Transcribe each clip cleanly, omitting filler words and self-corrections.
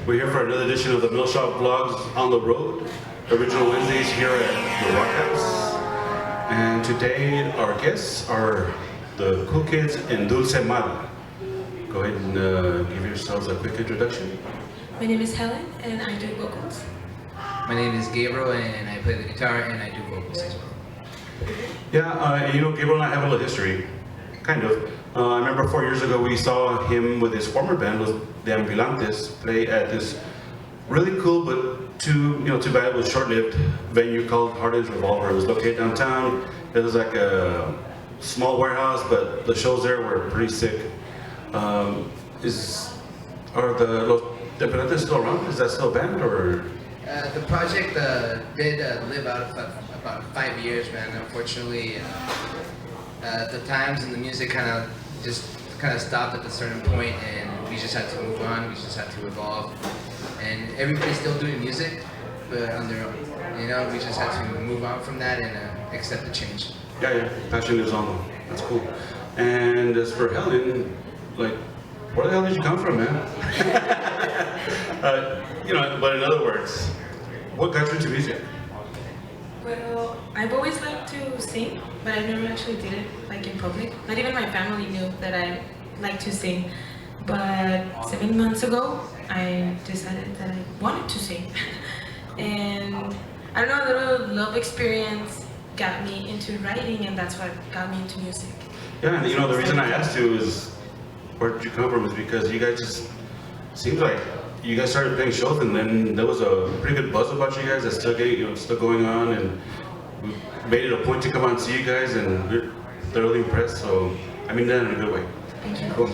We're here for another edition of the Mill Shop Vlogs on the Road, original Wednesdays here at the Rock House. And today our guests are the cool kids in Dulce. Go ahead and give yourselves a quick introduction. My name is Helen and I do vocals. My name is Gabriel and I play the guitar and I do vocals as well. Yeah, Gabriel and I have a little history, kind of. I remember 4 years ago we saw him with his former band, the Ambulantes, play at this really cool but too bad it was short-lived venue called Harden's Revolver. It was located downtown. It was like a small warehouse, but the shows there were pretty sick. Are the Los Ambulantes still around? Is that still a band or? The project did live out about 5 years, man. Unfortunately, the times and the music kind of stopped at a certain point, and we just had to move on. We just had to evolve, and everybody's still doing music, but on their own. We just had to move on from that and accept the change. Yeah, passion lives on. That's cool. And as for Helen, like, where the hell did you come from, man? But in other words, what got you into music? Well, I've always liked to sing, but I never actually did it like in public. Not even my family knew that I liked to sing. But 7 months ago, I decided that I wanted to sing. And I don't know, a little love experience got me into writing, and that's what got me into music. Yeah, and the reason I asked you is, where did you come from, is because you guys just, seems like you guys started playing shows, and then there was a pretty good buzz about you guys that's still going on, and we made it a point to come out and see you guys, and we're thoroughly impressed. So I mean that in a good way. Thank you. Cool.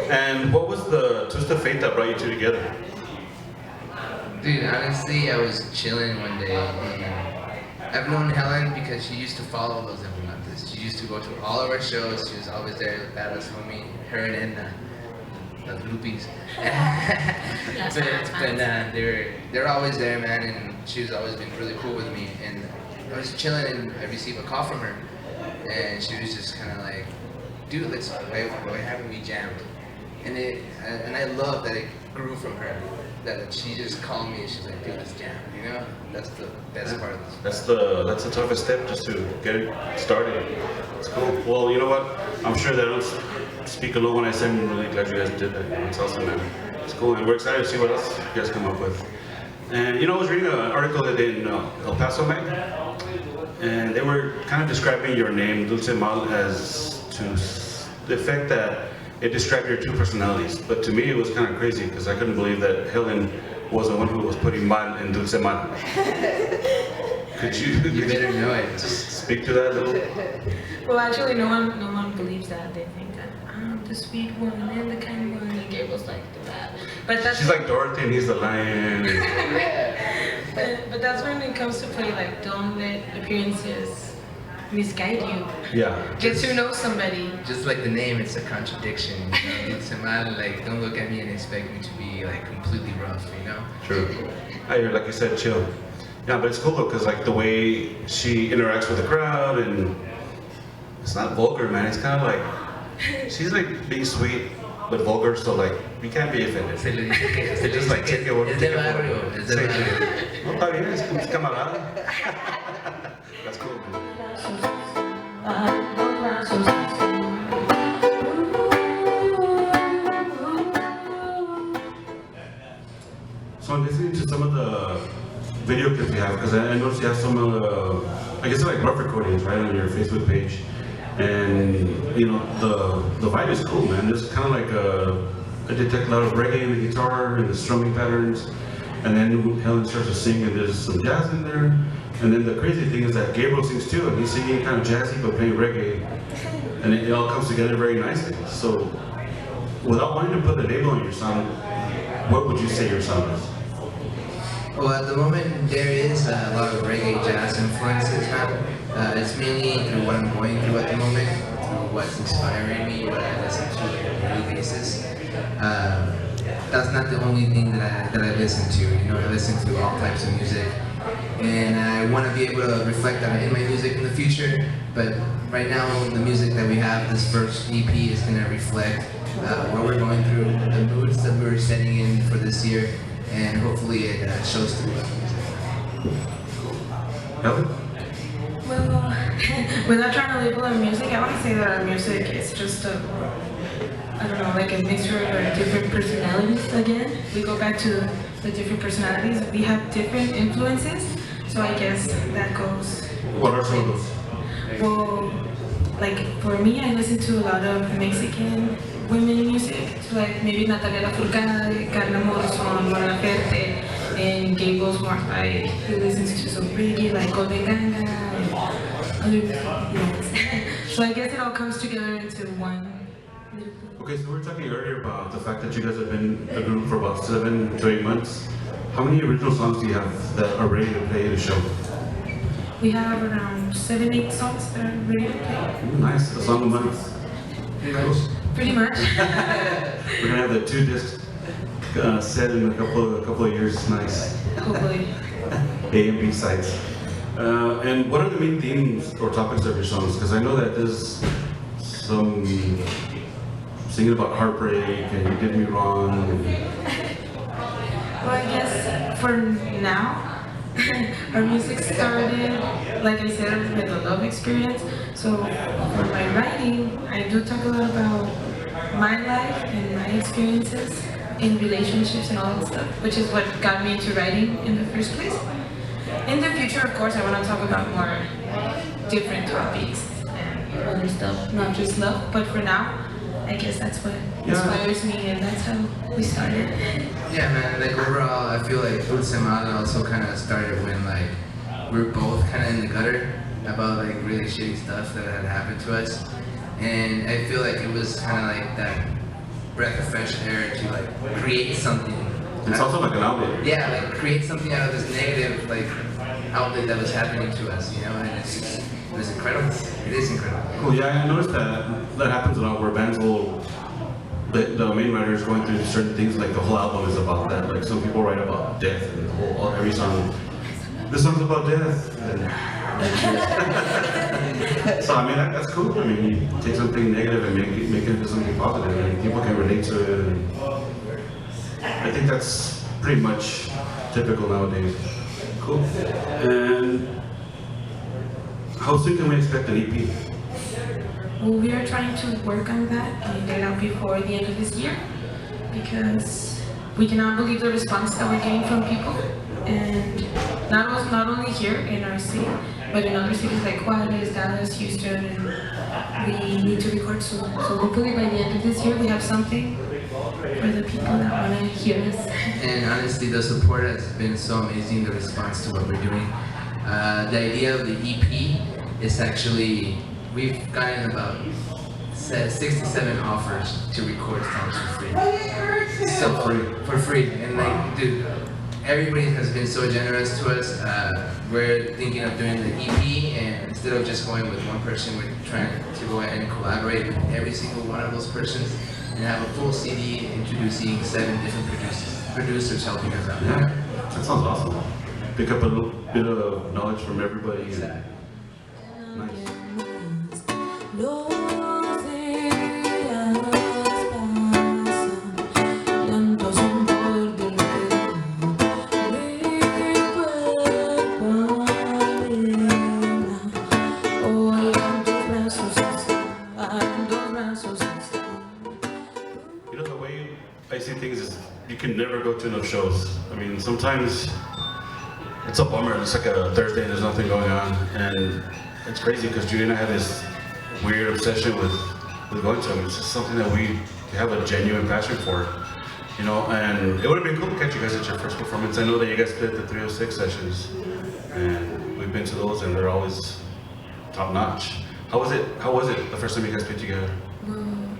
And what was the twist of fate that brought you two together? Dude, honestly, I was chilling one day, and I've known Helen because she used to follow Los Ambulantes. She used to go to all of our shows. She was always there, the badass homie, her and Edna. The groupies. but they're always there, man, and she's always been really cool with me. And I was chilling and I received a call from her, and she was just kind of like, dude, why haven't we jammed? And I love that it grew from her, that she just called me and she's like, dude, let's jam, That's the best part of this. That's the toughest step, just to get it started. It's cool. Well, you know what? I'm sure that I don't speak alone when I say I'm really glad you guys did that. It's awesome, man. It's cool, and we're excited to see what else you guys come up with. And I was reading an article that in El Paso Mag, and they were kind of describing your name, Dulce Mal, as to the effect that it described your two personalities. But to me, it was kind of crazy because I couldn't believe that Helen was the one who was putting Mal in Dulce Mal. Could you better know it. Just speak to that a little? Well, actually, no one believes that. They think that I'm the sweet one and the kind one, and Gabriel's like the bad. But that's she's like Dorothy and he's the lion. but that's when it comes to play. Like, don't let appearances misguide you. Yeah. Get to know somebody. Just like the name, it's a contradiction. It's like, don't look at me and expect me to be like completely rough, True. Like you said, chill. Yeah, but it's cool though, because like the way she interacts with the crowd, and it's not vulgar, man. It's kind of like, she's like being sweet, but vulgar, so like, you can't be offended. So just like take it over. Es de barrio. No, está bien, es camarada. That's cool, man. So I'm listening to some of the video clips you have, because I noticed you have some I guess like rough recordings, right, on your Facebook page. And the vibe is cool, man. There's kind of like I detect a lot of reggae in the guitar and the strumming patterns, and then Helen starts to sing and there's some jazz in there. And then the crazy thing is that Gabriel sings too, and he's singing kind of jazzy but playing reggae, and it all comes together very nicely. So without wanting to put a label on your sound, what would you say your sound is? Well, at the moment, there is a lot of reggae jazz influences now. It's mainly through what I'm going through at the moment, through what's inspiring me, what I listen to on a daily basis. That's not the only thing that I listen to. I listen to all types of music, and I want to be able to reflect that in my music in the future. But right now, the music that we have, this first EP, is going to reflect what we're going through, the moods that we're setting in for this year. and hopefully it shows through. Helen? Well, without trying to label our music, I want to say that our music is just I don't know, like a mixture of different personalities again. We go back to the different personalities. We have different influences, so I guess that goes. What are some of those? Well, like for me, I listen to a lot of Mexican women music, so like maybe Natalia Lafourcade, Carla Morrison, Mon Laferte, and Gabe goes more like he listens to some reggae like Golden Ganga and other yes. So I guess it all comes together into one. Okay, so we were talking earlier about the fact that you guys have been a group for about 7 to 8 months. How many original songs do you have that are ready to play in the show? We have around 7, 8 songs that are ready to play. Ooh, nice, a song a month. Pretty much. We're gonna have the 2 discs set in a couple of years. Nice. Hopefully. A and B sides. And what are the main themes or topics of your songs? Because I know that there's some singing about heartbreak and you did me wrong. Well, I guess for now, our music started, like I said, with a love experience. So for my writing, I do talk a lot about my life and my experiences in relationships and all that stuff, which is what got me into writing in the first place. In the future, of course, I want to talk about more different topics and other stuff, not just love. But for now, I guess that's what inspires me, and that's how we started. Yeah, man, like overall, I feel like Dulce also kind of started when like we were both kind of in the gutter about like really shitty stuff that had happened to us. And I feel like it was kind of like that breath of fresh air to like create something. It's also like an outlet. Yeah, like create something out of this negative like outlet that was happening to us, you know, and it was incredible. It is incredible. Cool, yeah, I noticed that happens a lot where bands will, the main writer is going through certain things, like the whole album is about that. Like some people write about death and every song, this song's about death. So I mean, that's cool. I mean, you take something negative and make it into something positive and people can relate to it. And I think that's pretty much typical nowadays. Cool. And how soon can we expect an EP? Well, we are trying to work on that and get it out before the end of this year because we cannot believe the response that we're getting from people. And not only here in our city, but in other cities like Juarez, Dallas, Houston, and we need to record soon. So hopefully by the end of this year we have something for the people that want to hear us. And honestly, the support has been so amazing, the response to what we're doing. The idea of the EP is actually, we've gotten about 67 offers to record songs for free. So for free. And like, dude, everybody has been so generous to us. We're thinking of doing the EP, and instead of just going with one person, we're trying to go ahead and collaborate with every single one of those persons and have a full CD introducing 7 different producers helping us out. Yeah, that sounds awesome. Pick up a little bit of knowledge from everybody. Exactly. Nice. You know, the way I see things is you can never go to enough shows. I mean, sometimes it's a bummer. It's like a Thursday and there's nothing going on. And it's crazy because Judy and I have this weird obsession with going to them. It's just something that we have a genuine passion for. You know, and it would have been cool to catch you guys at your first performance. I know that you guys played the 306 sessions. And we've been to those and they're always top notch. How was it the first time you guys played together?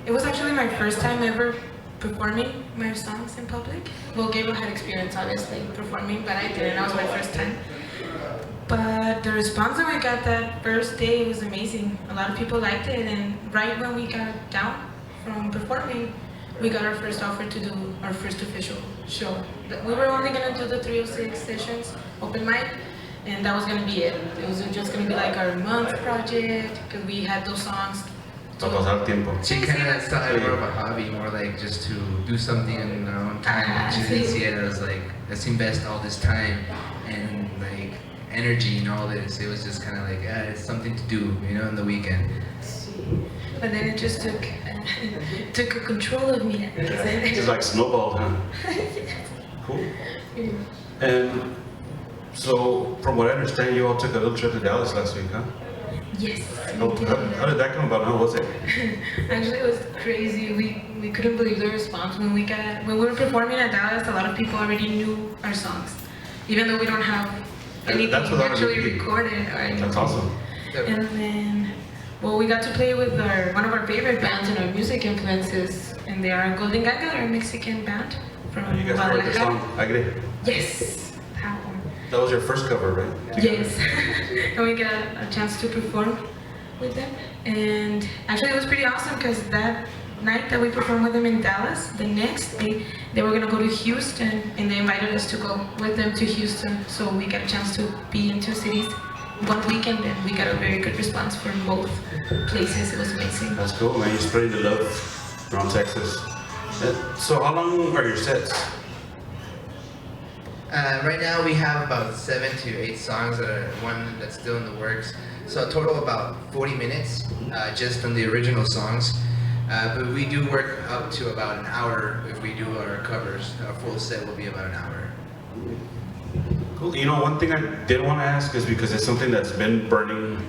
It was actually my first time ever performing my songs in public. Well, Gabriel had experience obviously performing, but I didn't. That was my first time. But the response that we got that first day was amazing. A lot of people liked it, and right when we got down from performing, we got our first offer to do our first official show. We were only gonna do the 306 sessions, open mic, and that was gonna be it. It was just gonna be like our month project, because we had those songs Para pasar tiempo. She kind of saw it more of a hobby, more like just to do something in our own time. She didn't see it as like, let's invest all this time and like energy and all this. It was just kind of like, it's something to do, in the weekend. But then it just took control of me. Just like snowballed, huh? Cool. And so, from what I understand, you all took a little trip to Dallas last week, huh? Yes. How did that come about? How was it? Actually, it was crazy. We couldn't believe the response when we were performing at Dallas. A lot of people already knew our songs, even though we don't have anything actually recorded or anything. That's awesome. And then, well, we got to play with one of our favorite bands and our music influences, and they are Golden Ganga, a Mexican band from You guys wrote the song Agre? Yes, that one. That was your first cover, right? Yes, and we got a chance to perform with them, and actually it was pretty awesome because that night that we performed with them in Dallas, the next day they were gonna go to Houston, and they invited us to go with them to Houston, so we got a chance to be in two cities one weekend, and we got a very good response from both places. It was amazing. That's cool, man. You're spreading the love around Texas. So how long are your sets? Right now we have about 7 to 8 songs, one that's still in the works. So a total about 40 minutes, just from the original songs. But we do work up to about an hour if we do our covers. Our full set will be about an hour. Cool. One thing I did want to ask is because it's something that's been burning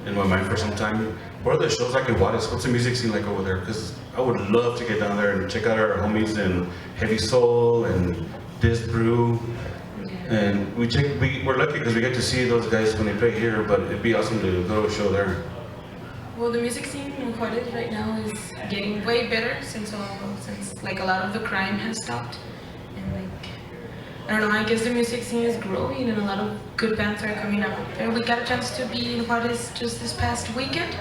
in my mind for some time. What are the shows like in Juarez? What's the music scene like over there? Because I would love to get down there and check out our homies in Heavy Soul and This Brew. And we're lucky because we get to see those guys when they play here, but it'd be awesome to go to a show there. Well, the music scene in Juarez right now is getting way better since like a lot of the crime has stopped, and like I don't know, I guess the music scene is growing and a lot of good bands are coming out there. We got a chance to be in Juarez just this past weekend,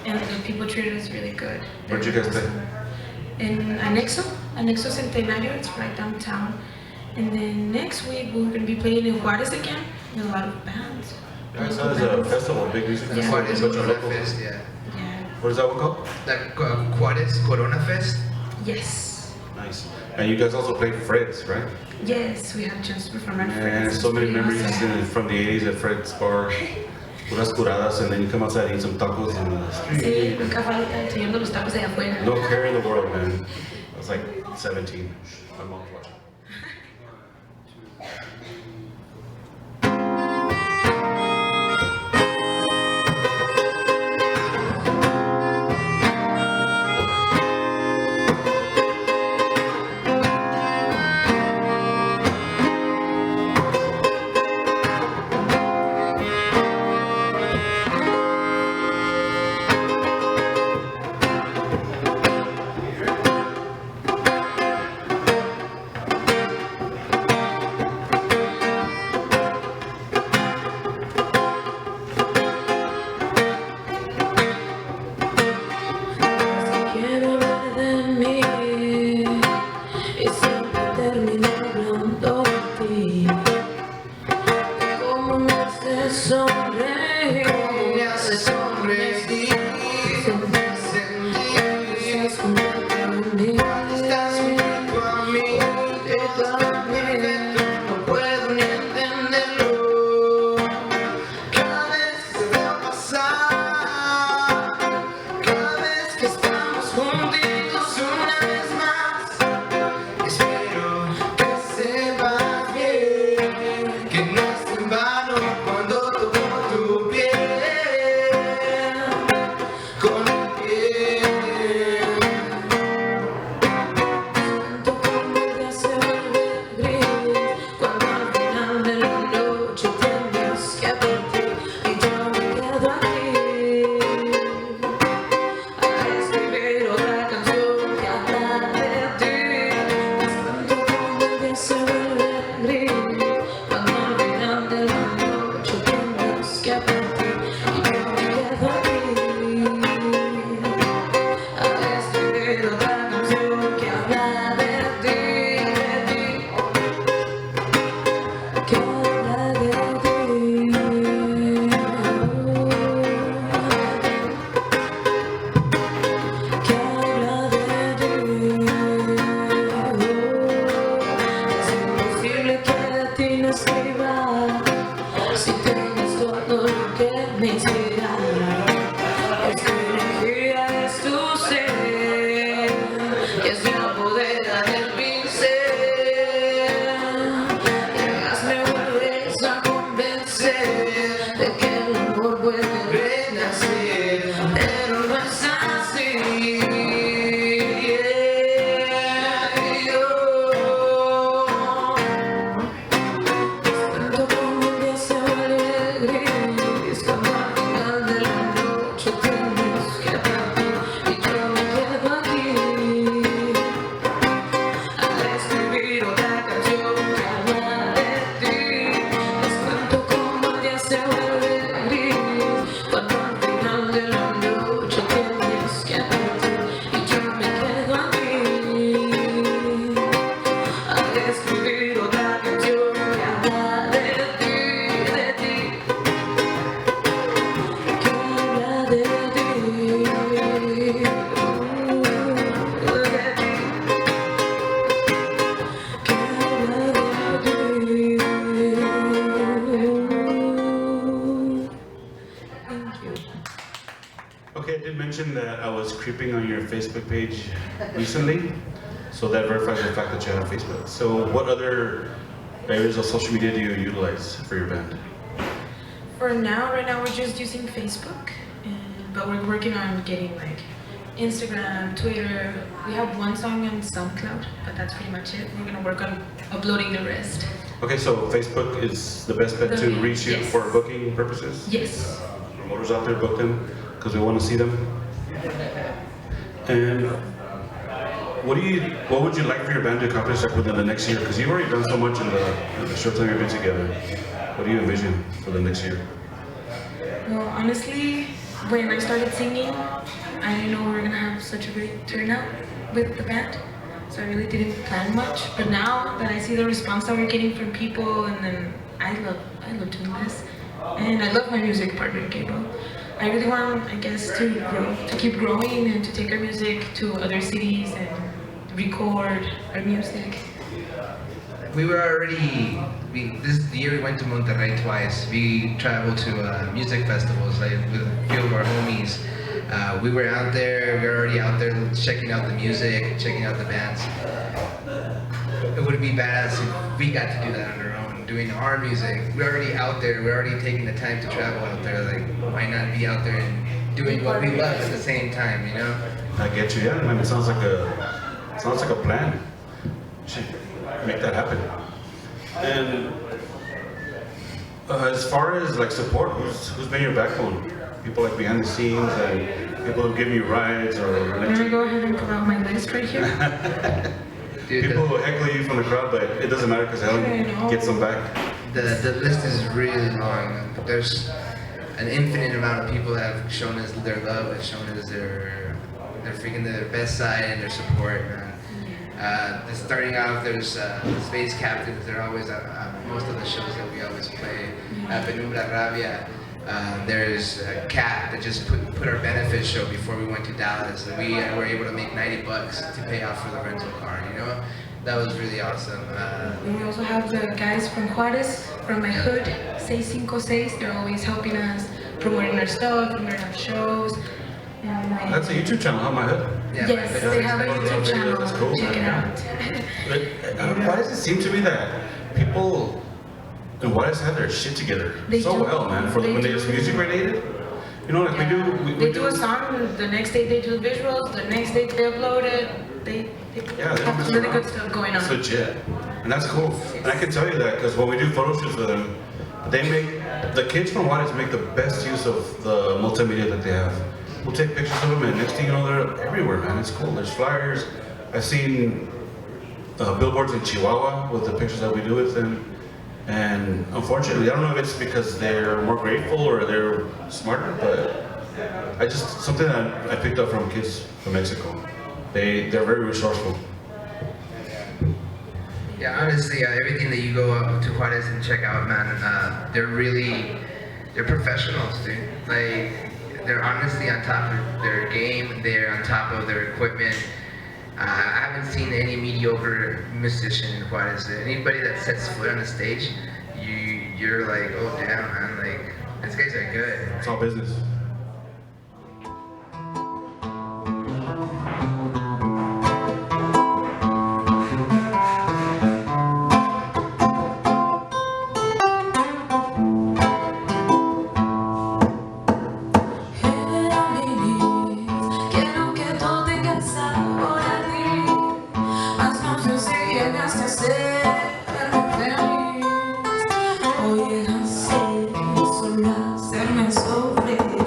and the people treated us really good. Where'd you guys play? In Anexo Centenario, it's right downtown. And then next week we're going to be playing in Juarez again with a lot of bands. I saw there's a festival, a big music festival. Juarez Corona Fest, yeah. What is that one called? Like Juarez Corona Fest? Yes. Nice. And you guys also played Fred's, right? Yes, we had a chance to perform at And Fred's. so many Pretty memories awesome. from the 80s at Fred's bar. Unas curadas, and then you come outside and eat some tacos in the street. Sí, nunca falta el señor de los tacos allá afuera. No care in the world, man. I was like 17. My mom's watching. Okay, I did mention that I was creeping on your Facebook page recently, so that verifies the fact that you have Facebook. So what other areas of social media do you utilize for your band? For now, right now we're just using Facebook, but we're working on getting like Instagram, Twitter. We have one song on SoundCloud, but that's pretty much it. We're gonna work on uploading the rest. Okay, so Facebook is the best bet to reach you Yes. for booking purposes? Yes. Promoters out there, book them, because we want to see them. And what would you like for your band to accomplish like within the next year? Because you've already done so much in the short time you've been together. What do you envision for the next year? Well, honestly, when I started singing, I didn't know we were gonna have such a great turnout with the band. So I really didn't plan much. But now that I see the response that we're getting from people, and then I love doing this. And I love my music partner, Gabriel. I really want, I guess, to keep growing and to take our music to other cities and record our music. We were already, this year we went to Monterrey twice. We traveled to music festivals like with a few of our homies. We were out there, we were already out there checking out the music, checking out the bands. It would be badass if we got to do that on our own, doing our music. We're already out there, we're already taking the time to travel out there. Like, why not be out there and doing what we love at the same time, you know? I get you, yeah, man. It sounds like a plan. Should make that happen. And as far as like support, who's been your backbone? People like behind the scenes and people who give you rides or. I'm gonna go ahead and pull out my list right here. Dude, people who heckle you from the crowd, but it doesn't matter because Helen gets them back. the list is really long. There's an infinite amount of people that have shown us their love, have shown us their freaking their best side and their support, man. Starting off, there's the Space Captains. They're always at most of the shows that we always play. Penumbra Rabia. There's Kat that just put our benefit show before we went to Dallas. And we were able to make $90 to pay off for the rental car. You know, that was really awesome. And we also have the guys from Juarez, from my hood, 656. They're always helping us, promoting our stuff, promoting our shows. And That's a YouTube channel, huh, my hood? Yeah, yes, they have a YouTube channel. That's cool, Check it man. out. Why does it seem to me that people in Juarez have their shit together They so do. well, man? For They when do. it's music related, you know, like we They do a song, the next day they do visuals, the next day they upload it. They Yeah, they don't have mess really around. good stuff going It's on. legit, and that's cool. And I can tell you that because when we do photo shoots with them, the kids from Juarez make the best use of the multimedia that they have. We'll take pictures of them, and next thing you know, they're everywhere, man. It's cool. There's flyers. I've seen billboards in Chihuahua with the pictures that we do with them. And unfortunately, I don't know if it's because they're more grateful or they're smarter, but something that I picked up from kids from Mexico. They're very resourceful. Yeah, honestly, everything that you go up to Juarez and check out, man, they're professionals, dude. Like, they're honestly on top of their game, they're on top of their equipment. I haven't seen any mediocre musician in Juarez. Anybody that sets foot on the stage, you're like, oh damn, man, like, these guys are good. It's all business. Quiero que todo tenga sabor a ti, mas no sé si llegaste a serme feliz o llegaste solo a hacerme sufrir.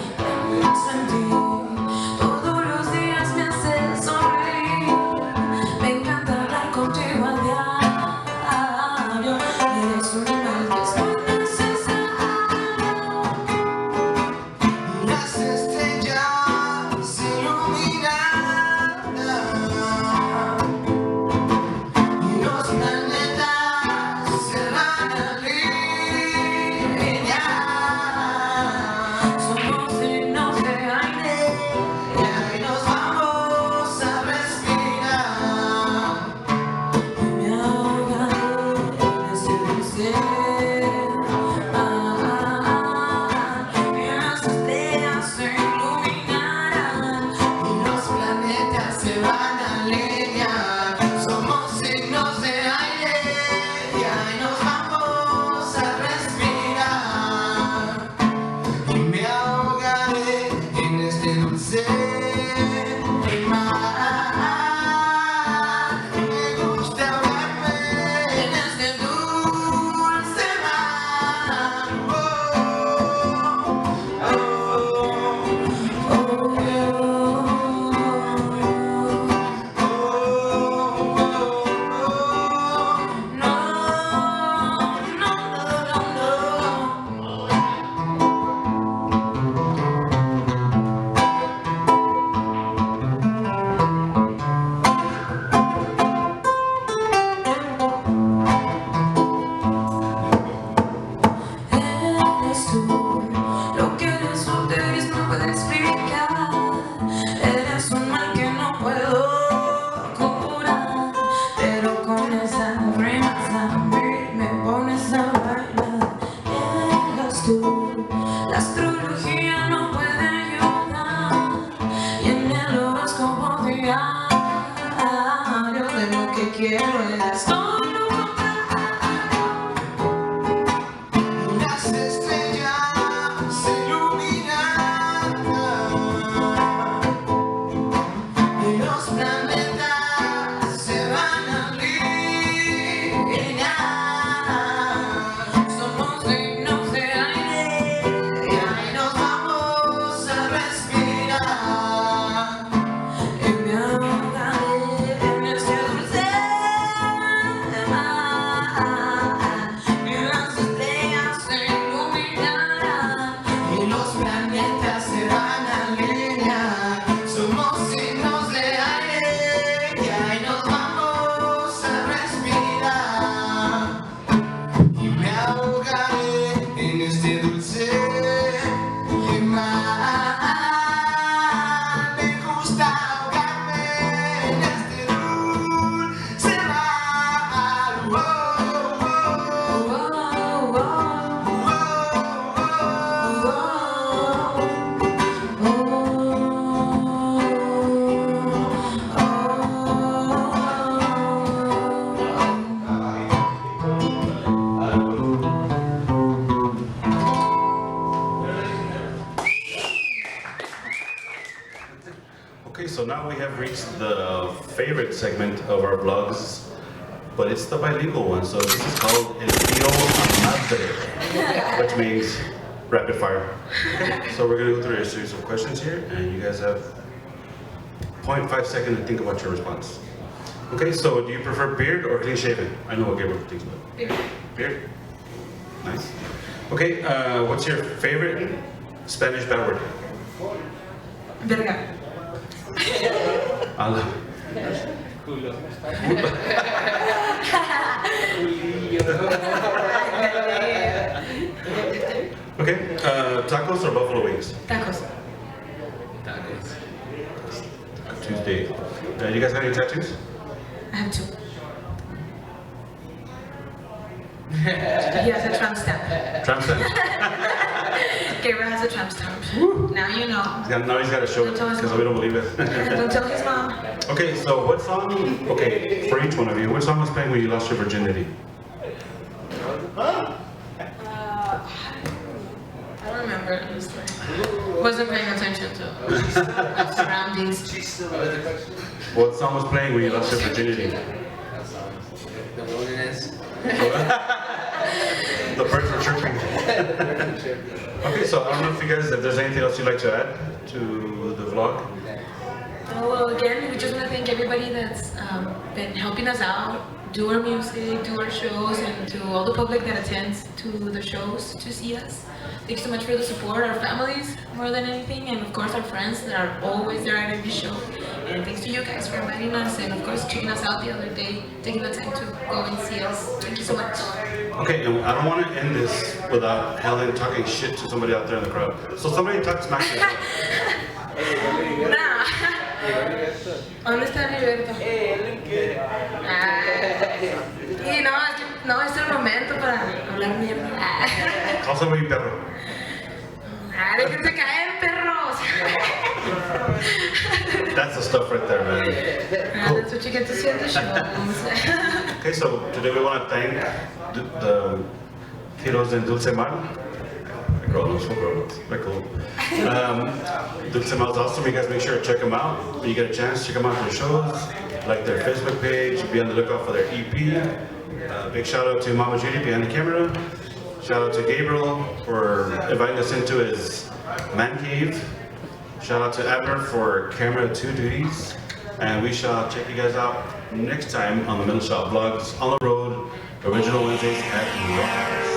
puedo curar, pero con esa rima me pones a bailar. Eres tú, la astrología no puede ayudar, y en el horóscopo diario de lo que quiero es todo lo contrario. Las estrellas se iluminan y los planetas se van a alinear. Somos dignos de aire, Y ahí nos vamos a respirar. y me ahogaré en este dulce mar, y las estrellas se iluminarán. Y los planetas se van a alinear. Somos signos de aire y ahí nos vamos a respirar. Y me ahogaré en este dulce mar. Me gusta ahogarme en este dulce mar. Oh, oh, oh, Okay, so now we have reached the favorite segment of our vlogs, but it's the bilingual one. So this is called El Tiro a Madre, which means rapid fire. Okay, so we're gonna go through a series of questions here, and you guys have 0.5 seconds to think about your response. Okay, so do you prefer beard or clean shaven? I know what Gabriel thinks about. Beard. Beard? Nice. Okay, what's your favorite Spanish bad word? Verga. Allah. Okay, tacos or buffalo wings? Tacos. Tuesday. You guys got any tattoos? I have two. He has a tramp stamp. Tramp stamp. Gabriel has a tramp stamp. Now you know. Now he's got to show it because we don't believe it. Don't tell his mom. Okay, so what song? Okay, for each one of you, what song was playing when you lost your virginity? I don't remember, honestly. Wasn't paying attention to my surroundings. What song was playing when you lost your virginity? The wilderness. The birds were chirping. Okay, so I don't know if there's anything else you'd like to add to the vlog. Well, again, we just want to thank everybody that's been helping us out, do our music, do our shows, and to all the public that attends to the shows to see us. Thanks so much for the support, our families more than anything, and of course our friends that are always there at every show. And thanks to you guys for inviting us, and of course checking us out the other day, taking the time to go and see us. Thank you so much. Okay, and I don't want to end this without Helen talking shit to somebody out there in the crowd. So somebody talk smack to you. Nah. ¿Dónde está Heriberto? Y no, es que no es el momento para hablar mierda. Call somebody perro. Déjense caer, perros. That's the stuff right there, man. That's what you get to see on the show. Okay, so today we want to thank the Tiros and Dulce Mar. Grown-ups, full grown-ups. Very cool. Dulce Mar's awesome. You guys make sure to check them out. When you get a chance, check them out for their shows, like their Facebook page. Be on the lookout for their EP. Big shout out to Mama Judy behind the camera. Shout out to Gabriel for inviting us into his man cave. Shout out to Abner for camera 2 duties. And we shall check you guys out next time on the Middle Shop Vlogs on the road, original Wednesdays at New York.